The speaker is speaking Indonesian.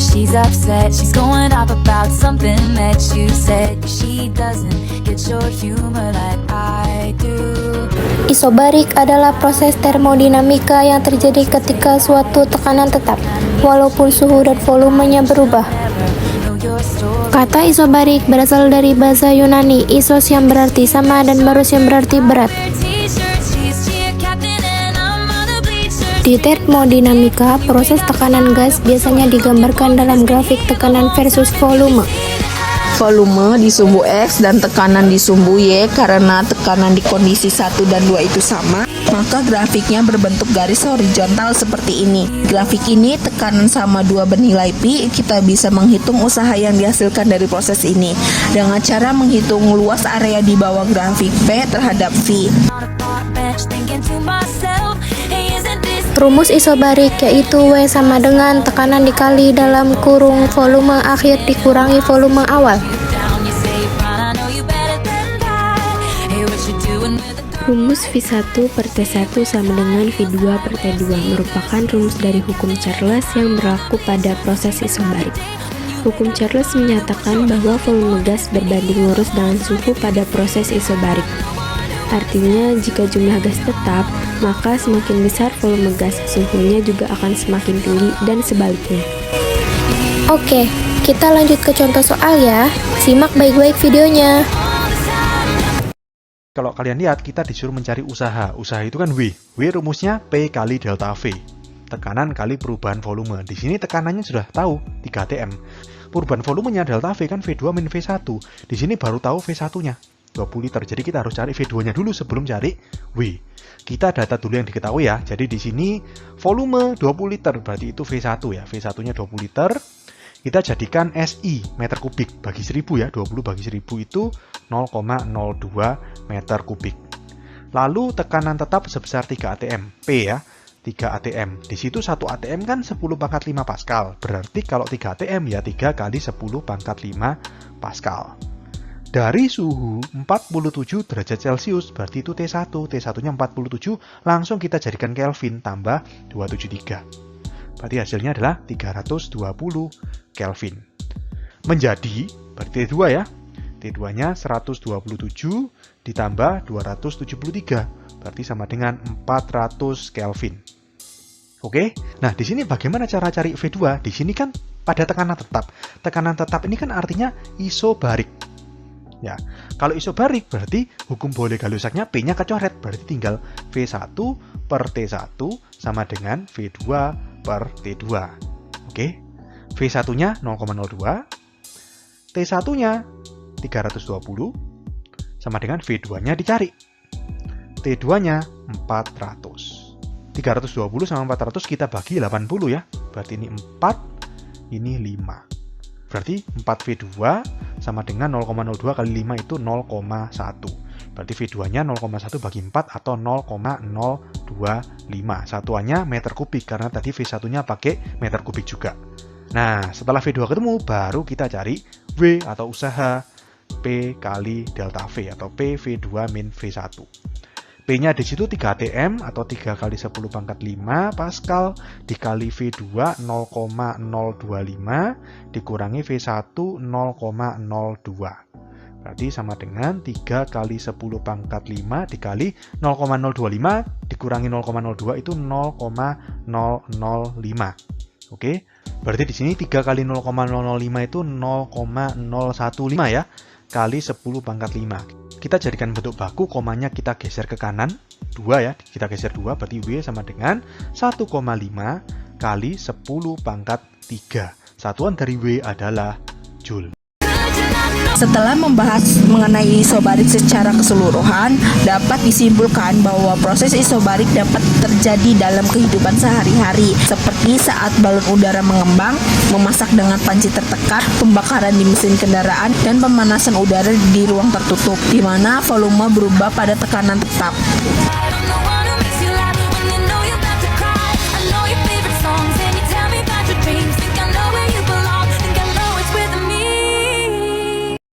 she's upset. She's going off about something that you said. She doesn't get your humor like I do. Isobarik adalah proses termodinamika yang terjadi ketika suatu tekanan tetap, walaupun suhu dan volumenya berubah. Kata isobarik berasal dari bahasa Yunani, isos yang berarti sama dan baros yang berarti berat. Di termodinamika, proses tekanan gas biasanya digambarkan dalam grafik tekanan versus volume. Volume di sumbu X dan tekanan di sumbu Y. Karena tekanan di kondisi 1 dan 2 itu sama, maka grafiknya berbentuk garis horizontal seperti ini. Grafik ini tekanan sama 2 bernilai pi. Kita bisa menghitung usaha yang dihasilkan dari proses ini dengan cara menghitung luas area di bawah grafik P terhadap V. Rumus isobarik yaitu W sama dengan tekanan dikali dalam kurung volume akhir dikurangi volume awal. Rumus V1 per T1 sama dengan V2 per T2 merupakan rumus dari hukum Charles yang berlaku pada proses isobarik. Hukum Charles menyatakan bahwa volume gas berbanding lurus dengan suhu pada proses isobarik. Artinya, jika jumlah gas tetap, maka semakin besar volume gas, suhunya juga akan semakin tinggi dan sebaliknya. Oke, kita lanjut ke contoh soal ya. Simak baik-baik videonya. Kalau kalian lihat, kita disuruh mencari usaha. Usaha itu kan W. W rumusnya P kali delta V. Tekanan kali perubahan volume. Di sini tekanannya sudah tahu, 3 atm. Perubahan volumenya delta V kan V2 min V1. Di sini baru tahu V1-nya. 20 liter. Jadi kita harus cari V2-nya dulu sebelum cari W. Kita data dulu yang diketahui ya. Jadi di sini volume 20 liter, berarti itu V1 ya. V1-nya 20 liter. Kita jadikan SI meter kubik bagi 1000 ya. 20 bagi 1000 itu 0,02 meter kubik. Lalu tekanan tetap sebesar 3 atm. P ya. 3 atm. Di situ 1 atm kan 10 pangkat 5 Pascal. Berarti kalau 3 atm ya 3 kali 10 pangkat 5 Pascal. Dari suhu 47 derajat Celcius, berarti itu T1. T1-nya 47, langsung kita jadikan Kelvin tambah 273. Berarti hasilnya adalah 320 Kelvin. Menjadi, berarti T2 ya. T2-nya 127 ditambah 273. Berarti sama dengan 400 Kelvin. Oke, nah di sini bagaimana cara cari V2? Di sini kan pada tekanan tetap. Tekanan tetap ini kan artinya isobarik. Ya, kalau isobarik berarti hukum Pauli-Gallusaknya P-nya kecoret, berarti tinggal V1 per T1 sama dengan V2 per T2. Oke, V1-nya 0,02, T1-nya 320, sama dengan V2-nya dicari. T2-nya 400. 320 sama 400 kita bagi 80 ya, berarti ini 4, ini 5. Berarti 4V2 sama dengan 0,02 kali 5 itu 0,1. Berarti V2-nya 0,1 bagi 4 atau 0,025. Satuannya meter kubik karena tadi V1-nya pakai meter kubik juga. Nah, setelah V2 ketemu, baru kita cari W atau usaha P kali delta V atau P V2 min V1. P-nya di situ 3 atm atau 3 kali 10 pangkat 5 Pascal dikali V2 0,025 dikurangi V1 0,02. Berarti sama dengan 3 kali 10 pangkat 5 dikali 0,025 dikurangi 0,02 itu 0,005. Oke, berarti di sini 3 kali 0,005 itu 0,015 ya, kali 10 pangkat 5. Kita jadikan bentuk baku, komanya kita geser ke kanan, 2 ya, kita geser 2, berarti W sama dengan 1,5 kali 10 pangkat 3. Satuan dari W adalah Joule. Setelah membahas mengenai isobarik secara keseluruhan, dapat disimpulkan bahwa proses isobarik dapat terjadi dalam kehidupan sehari-hari, seperti saat balon udara mengembang, memasak dengan panci tertekan, pembakaran di mesin kendaraan, dan pemanasan udara di ruang tertutup, di mana volume berubah pada tekanan tetap.